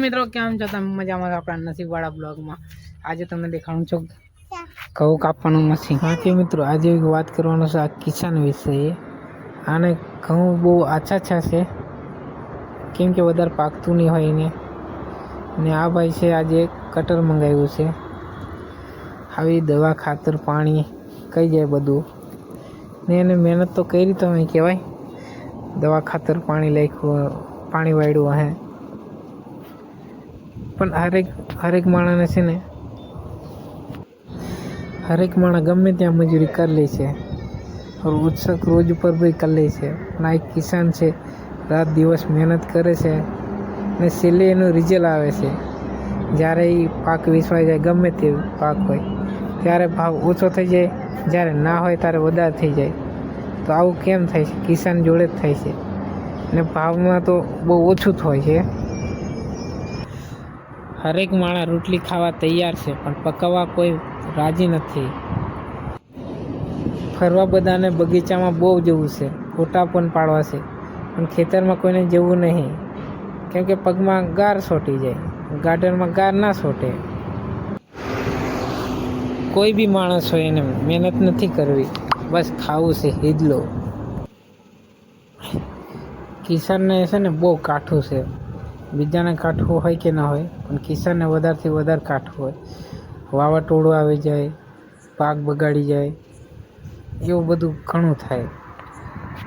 મિત્રો કેમ છો તમે? મજામાં? આપણા નસીબવાળા બ્લોગમાં આજે તમને દેખાડું છું ઘઉં કાપવાનું મશીન. હા મિત્રો, આજે વાત કરવાનો છે આ કિસાન વિશે. આને ઘઉં બહુ આછા છે કેમ કે વધારે પાકતું નહીં હોય ને આ ભાઈ છે આજે કટર મંગાવ્યું છે. આવી દવા ખાતર પાણી કઈ જાય બધું ને એને મહેનત તો કરી તમે કહેવાય. દવા ખાતર પાણી લખ્યું, પાણી વાળ્યું હે, પણ હરેક માણસને છે ને હરેક માણસ ગમે ત્યાં મજૂરી કરી લે છે, ઉત્સક રોજ ઉપર બી કરી લે છે. પણ આ એક કિસાન છે, રાત દિવસ મહેનત કરે છે ને છેલ્લે એનું રિઝલ્ટ આવે છે. જ્યારે એ પાક વેચવાઈ જાય, ગમે તે પાક હોય ત્યારે ભાવ ઓછો થઈ જાય, જ્યારે ના હોય ત્યારે વધારે થઈ જાય. તો આવું કેમ થાય છે? કિસાન જોડે જ થાય છે ને ભાવમાં તો બહુ ઓછું જ હોય છે. હરેક માણસ રોટલી ખાવા તૈયાર છે પણ પકાવવા કોઈ રાજી નથી. ફરવા બધાને બગીચામાં બહુ જવું છે, ફોટા પણ પાડવા છે, પણ ખેતરમાં કોઈને જવું નહીં કેમ કે પગમાં ગાર સોટી જાય. ગાર્ડનમાં ગાર ના સોટે. કોઈ બી માણસ હોય એને મહેનત નથી કરવી, બસ ખાવું છે હિદલો. કિસાનને છે ને બહુ કાઠું છે. બીજાને કાઠું હોય કે ના હોય, પણ કિસાનને વધારેથી વધારે કાઠું હોય. વાવાટોળું આવી જાય, પાક બગાડી જાય, એવું બધું ઘણું થાય.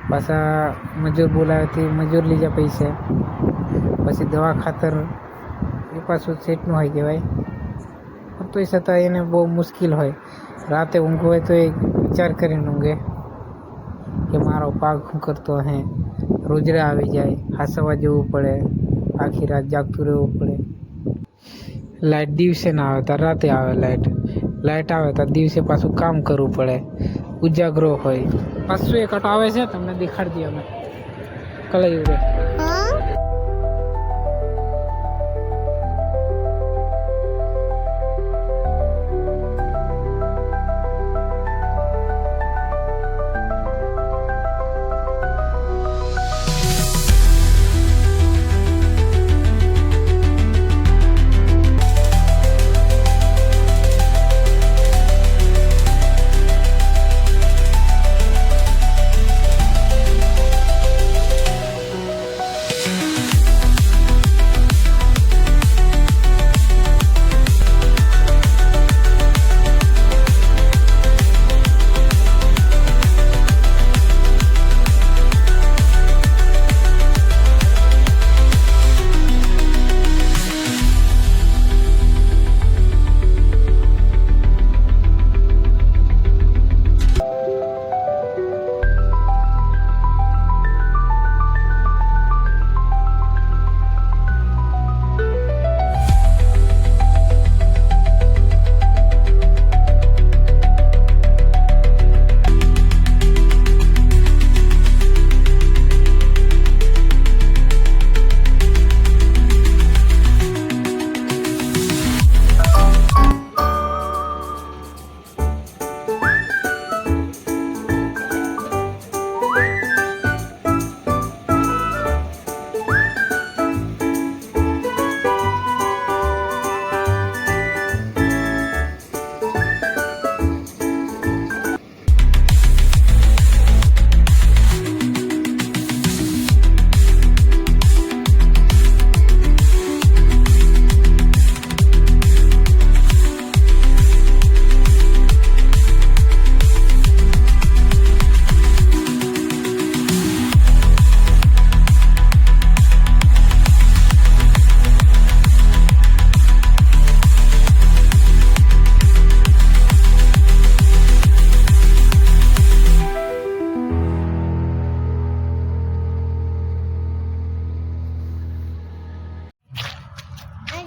પાછા મજૂર બોલાવેથી મજૂર લઈ જાય પૈસા, પછી દવા ખાતર એ પાછું સેટનું હોય કહેવાય. પણ તોય છતાં એને બહુ મુશ્કેલ હોય. રાતે ઊંઘ હોય તો એ વિચાર કરીને ઊંઘે કે મારો પાક શું કરતો હે. રોજડા આવી જાય, હાંસવા જવું પડે, આખી રાત જાગતું રહેવું પડે. લાઇટ દિવસે ના આવે તો રાતે આવે, લાઇટ આવે તો દિવસે પાછું કામ કરવું પડે. ઉજાગરો હોય. પાછું એક અટો આવે છે, તમને દેખાડી દઈએ અમે કલાઈ રે.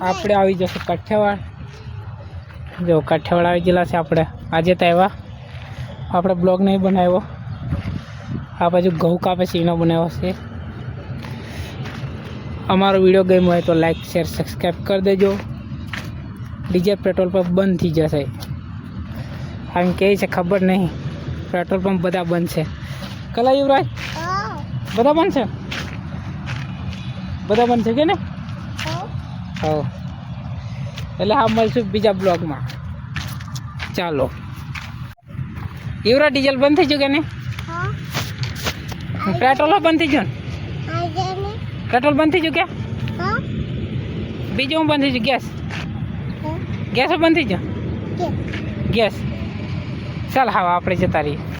આપણે આવી જશું કાઠિયાવાડ. જો કાઠિયાવાડ આવી ગયેલા છે આપણે. આજે તો આવ્યા, આપણે બ્લોગ નહીં બનાવ્યો. આ બાજુ ઘઉં કાપે છે એનો બનાવ્યો છે. અમારો વિડીયો ગમ્યો હોય તો લાઈક શેર સબસ્ક્રાઈબ કરી દેજો. ડીજે પેટ્રોલ પંપ બંધ થઈ જશે આમ કહે છે, ખબર નહીં. પેટ્રોલ પંપ બધા બંધ છે. કલા યુવરાજ બધા બંધ છે, બધા બંધ છે કે ને? હો એટલે હા મળશું બીજા બ્લોગમાં. ચાલો યુવરા ડીઝલ બંધ થઈ ગયું કે નહીં? પેટ્રોલ બંધ થઈ ગયું ને? પેટ્રોલ બંધ થઈ ગયું કે બીજું હું બંધ થઈ ગયું? ગેસ બંધ થઈ ગયો? ગેસ ચાલ હા આપણે જતા રહીએ.